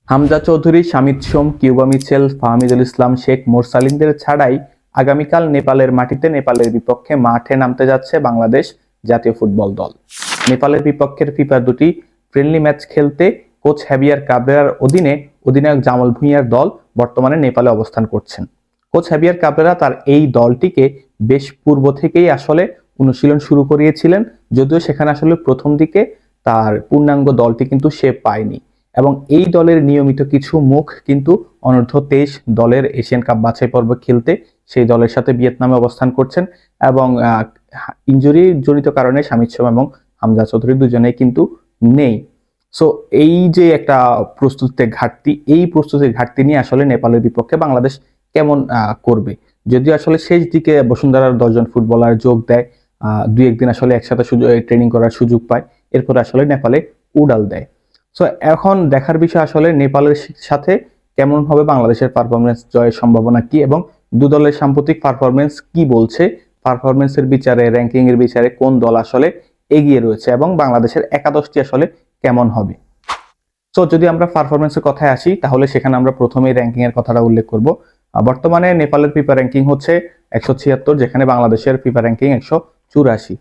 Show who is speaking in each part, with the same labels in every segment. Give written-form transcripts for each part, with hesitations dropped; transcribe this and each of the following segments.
Speaker 1: হামজা চৌধুরী, শামিদ সোম, Cuba Mitchell, Fahmidul ইসলাম, শেখ মোরসালিনদের ছাড়াই আগামীকাল নেপালের মাটিতে নেপালের বিপক্ষে মাঠে নামতে যাচ্ছে বাংলাদেশ জাতীয় ফুটবল দল। নেপালের বিপক্ষের ফিফা দুটি ফ্রেন্ডলি ম্যাচ খেলতে কোচ হ্যাভিয়ার কাবরেরার অধীনে অধিনায়ক জামাল ভুঁইয়ার দল বর্তমানে নেপালে অবস্থান করছেন। কোচ হ্যাভিয়ার কাবরেরা তার এই দলটিকে বেশ পূর্ব থেকেই আসলে অনুশীলন শুরু করিয়েছিলেন, যদিও সেখানে আসলে প্রথম দিকে তার পূর্ণাঙ্গ দলটি কিন্তু সে পায়নি। এবং এই দলের নিয়মিত কিছু মুখ কিন্তু অনূর্ধ্ব 23 দলের এশিয়ান কাপ বাছাই পর্ব খেলতে সেই দলের সাথে ভিয়েতনামে অবস্থান করছেন। এবং ইনজুরি জনিত কারণে শামিদ সোম এবং হামজা চৌধুরী দুজনেই কিন্তু নেই। সো এই যে একটা প্রস্তুতির ঘাটতি, এই প্রস্তুতির ঘাটতি নিয়ে আসলে নেপালের বিপক্ষে বাংলাদেশ কেমন করবে। যদিও আসলে শেষ দিকে বসুন্ধরার 10 জন ফুটবলার যোগ দেয়, দুই একদিন আসলে একসাথে ট্রেনিং করার সুযোগ পায়, এরপর আসলে নেপালে উড়াল দেয়। সো এখন দেখার বিষয় আসলে নেপালের সাথে কেমন হবে বাংলাদেশের পারফরমেন্স, জয়ের সম্ভাবনা কি এবং দু দলের সাম্প্রতিক পারফরমেন্স কি বলছে, পারফরমেন্সের বিচারে, র্যাঙ্কিং এর বিচারে কোন দল আসলে এগিয়ে রয়েছে এবং বাংলাদেশের একাদশটি আসলে কেমন হবে। সো যদি আমরা পারফরমেন্সের কথায় আসি তাহলে সেখানে আমরা প্রথমেই র্যাঙ্কিং এর কথাটা উল্লেখ করব। বর্তমানে নেপালের ফিফা র্যাঙ্কিং হচ্ছে 176, যেখানে বাংলাদেশের ফিফা র্যাঙ্কিং 184।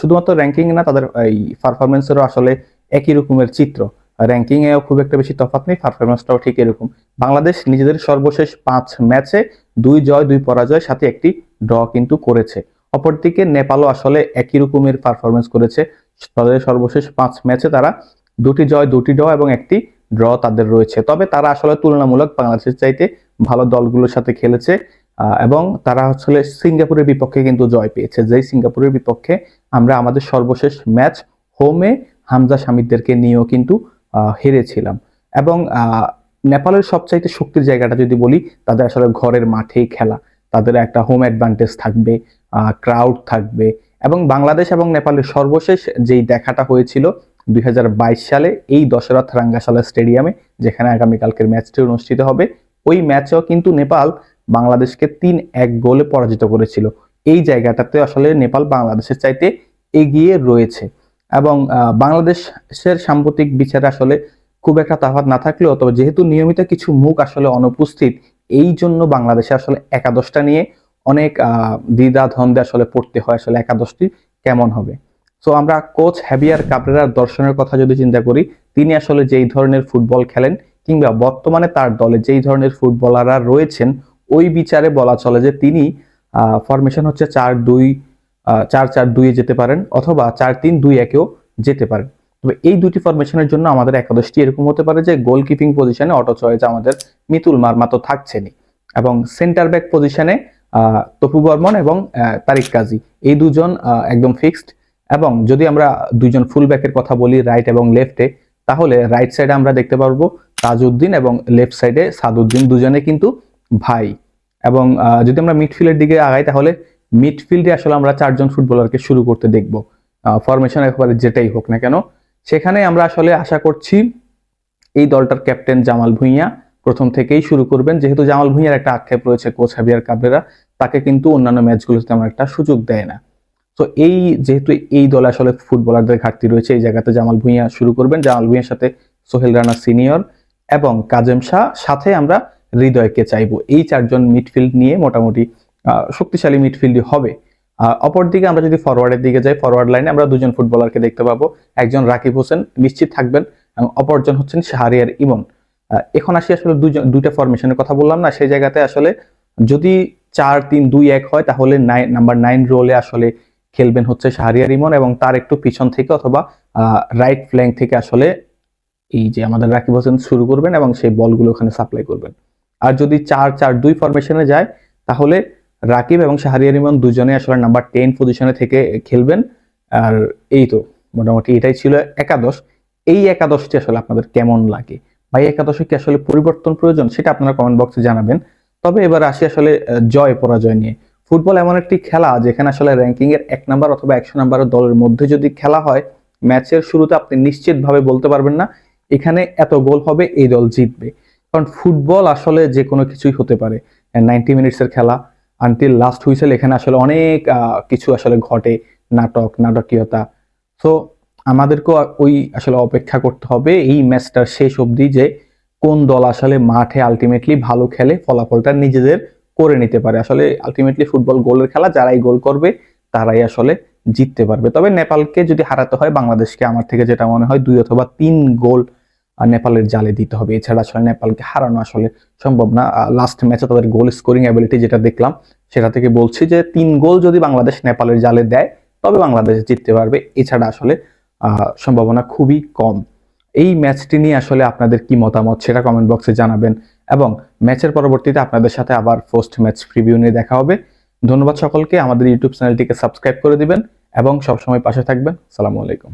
Speaker 1: শুধুমাত্র র্যাঙ্কিং না, তাদের এই পারফরমেন্সেরও আসলে একই রকমের চিত্র। র্যাঙ্কিং এও খুব একটা বেশি তফাৎ নেই, পারফরমেন্সটাও ঠিক এরকম। বাংলাদেশ নিজেদের সর্বশেষ 5 ম্যাচে 2 জয় 2 পরাজয় সাথে একটি ড্র কিন্তু করেছে। অপরদিকে নেপালও আসলে একই রকমের পারফরমেন্স করেছে। তাদের সর্বশেষ 5 ম্যাচে তারা 2টি জয় 2টি ড্র এবং একটি ড্র তাদের রয়েছে। তবে তারা আসলে তুলনামূলক বাংলাদেশের চাইতে ভালো দলগুলোর সাথে খেলেছে এবং তারা আসলে সিঙ্গাপুরের বিপক্ষে কিন্তু জয় পেয়েছে, যেই সিঙ্গাপুরের বিপক্ষে আমরা আমাদের সর্বশেষ ম্যাচ হোমে হামজা শামিদদেরকে নিয়েও কিন্তু হেরেছিলাম। এবং নেপালের সবচাইতে শক্তির জায়গাটা যদি বলি, তাদের আসলে ঘরের মাঠেই খেলা, তাদের একটা হোম অ্যাডভান্টেজ থাকবে, ক্রাউড থাকবে। এবং বাংলাদেশ এবং নেপালের সর্বশেষ যেই দেখাটা হয়েছিল 2022 সালে এই দশরথ রাঙ্গাশালা স্টেডিয়ামে, যেখানে আগামীকালকের ম্যাচটি অনুষ্ঠিত হবে, ওই ম্যাচেও কিন্তু নেপাল বাংলাদেশকে 3-1 গোলে পরাজিত করেছিল। এই জায়গাটাতে আসলে নেপাল বাংলাদেশের চাইতে এগিয়ে রয়েছে। এবং বাংলাদেশের সাম্প্রতিক বিচারে আসলে খুব একটা তফাৎ না থাকলেও, তবে যেহেতু নিয়মিত কিছু মুখ আসলে অনুপস্থিত, এই জন্য বাংলাদেশে আসলে একাদশটা নিয়ে অনেক দ্বিধা দ্বন্দ্বে আসলে পড়তে হয়, আসলে একাদশটি কেমন হবে। সো আমরা কোচ হ্যাভিয়ার কাবরেরার দর্শনের কথা যদি চিন্তা করি, তিনি আসলে যেই ধরনের ফুটবল খেলেন কিংবা বর্তমানে তার দলে যেই ধরনের ফুটবলাররা রয়েছেন, ওই বিচারে বলা চলে যে তিনি ফরমেশন হচ্ছে 4-4-2-এ যেতে পারেন অথবা 4-3-2-1-এও যেতে পারেন। তবে এই দুটি ফরমেশনের জন্য আমাদের একাদশটি এরকম হতে পারে যে গোলকিপিং পজিশনে অটো চয়েস আমাদের মিতুল মারমা তো থাকছেনই, এবং সেন্টার ব্যাক পজিশনে তপু বর্মন এবং তারিক কাজী, এই দুজন একদম ফিক্সড। এবং যদি আমরা দুইজন ফুল ব্যাকের কথা বলি রাইট এবং লেফটে, তাহলে রাইট সাইডে আমরা দেখতে পারবো তাজউদ্দিন এবং লেফট সাইডে সাদউদ্দিন, দুজনে কিন্তু ভাই। এবং যদি আমরা মিডফিল্ডের দিকে আগাই, তাহলে মিডফিল্ডে আসলে আমরা 4 জন ফুটবলারকে শুরু করতে দেখব। ফরমেশন একেবারে যেটাই হোক না কেন, সেখানে আমরা আসলে আশা করছি এই দলটার ক্যাপ্টেন জামাল ভুঁইয়া প্রথম থেকেই শুরু করবেন, যেহেতু জামাল ভুঁইয়ার একটা আক্ষেপ রয়েছে কোচ হ্যাভিয়ার কাবরেরা তাকে কিন্তু অন্যান্য ম্যাচগুলোতে আমার একটা সুযোগ দেয় না। তো এই যেহেতু এই দলে আসলে ফুটবলারদের ঘাটতি রয়েছে, এই জায়গাতে জামাল ভুঁইয়া শুরু করবেন। জামাল ভুঁইয়ার সাথে সোহেল রানা সিনিয়র এবং কাজেম শাহ, সাথে আমরা হৃদয়কে চাইবো। এই 4 জন মিডফিল্ড নিয়ে মোটামুটি শক্তিশালী মিডফিল্ডই হবে। অপরদিকে আমরা যদি ফরওয়ার্ডের দিকে যাই, ফরওয়ার্ড লাইনে আমরা 2 জন ফুটবলারকে দেখতে পাবো। একজন রাকিব হোসেন নিশ্চিত থাকবেন এবং অপরজন হচ্ছেন শাহরিয়ার ইমন। এখন আসি আসলে দুইটা ফরমেশনের কথা বললাম না, সেই জায়গাতে আসলে যদি 4-3-2-1 হয়, তাহলে নাম্বার 9 রোলে আসলে খেলবেন হচ্ছে শাহরিয়ার ইমন এবং তার একটু পিছন থেকে অথবা রাইট ফ্ল্যাঙ্ক থেকে আসলে এই যে আমাদের রাকিব হোসেন শুরু করবেন এবং সেই বলগুলো ওখানে সাপ্লাই করবেন। আর যদি 4-4-2 ফরমেশনে যায়, তাহলে রাকিব এবং শাহরিয়ার ইমন দুজনে আসলে নাম্বার 10 পজিশনে থেকে খেলবেন। আর এই তো মোটামুটি এটাই ছিল একাদশ। এই একাদশটি আসলে আপনাদের কেমন লাগে? ভাই, একাদশে কি আসলে পরিবর্তন প্রয়োজন? সেটা আপনারা কমেন্ট বক্সে জানাবেন। তবে এবার আসি আসলে জয় পরাজয় নিয়ে। ফুটবল এমন একটি খেলা যেখানে আসলে র্যাঙ্কিং এর 1 নাম্বার অথবা 100 নাম্বারের দলের মধ্যে যদি খেলা হয়, ম্যাচের শুরুতে আপনি নিশ্চিতভাবে বলতে পারবেন না এখানে এত গোল হবে, এই দল জিতবে। কারণ ফুটবল আসলে যে কোনো কিছুই হতে পারে। 90 মিনিটসের খেলা, আনটিল লাস্ট হুইসেল, এখানে আসলে অনেক কিছু আসলে ঘটে, নাটকীয়তা। সো আমাদেরকেও ওই আসলে অপেক্ষা করতে হবে এই ম্যাচটার শেষ অবধি, যে কোন দল আসলে মাঠে আলটিমেটলি ভালো খেলে ফলাফলটা নিজেদের করে নিতে পারে। আসলে আলটিমেটলি ফুটবল গোলের খেলা, যারাই গোল করবে তারাই আসলে জিততে পারবে। তবে নেপালকে যদি হারাতে হয় বাংলাদেশকে, আমার থেকে যেটা মনে হয় 2 অথবা 3 গোল নেপালের জালে দিতে হবে, এছাড়া আসলে নেপালকে হারানো আসলে সম্ভব না। লাস্ট ম্যাচে তাদের গোল স্কোরিং অ্যাবিলিটি যেটা দেখলাম সেটা থেকে বলছি যে 3 গোল যদি বাংলাদেশ নেপালের জালে দেয় তবে বাংলাদেশ জিততে পারবে, এছাড়া আসলে সম্ভাবনা খুবই কম। এই ম্যাচটি নিয়ে আসলে আপনাদের কি মতামত সেটা কমেন্ট বক্সে জানাবেন, এবং ম্যাচের পরবর্তীতে আপনাদের সাথে আবার পোস্ট ম্যাচ প্রিভিউ নিয়ে দেখা হবে। ধন্যবাদ সকলকে, আমাদের ইউটিউব চ্যানেলটিকে সাবস্ক্রাইব করে দিবেন এবং সবসময় পাশে থাকবেন। আসসালামু আলাইকুম।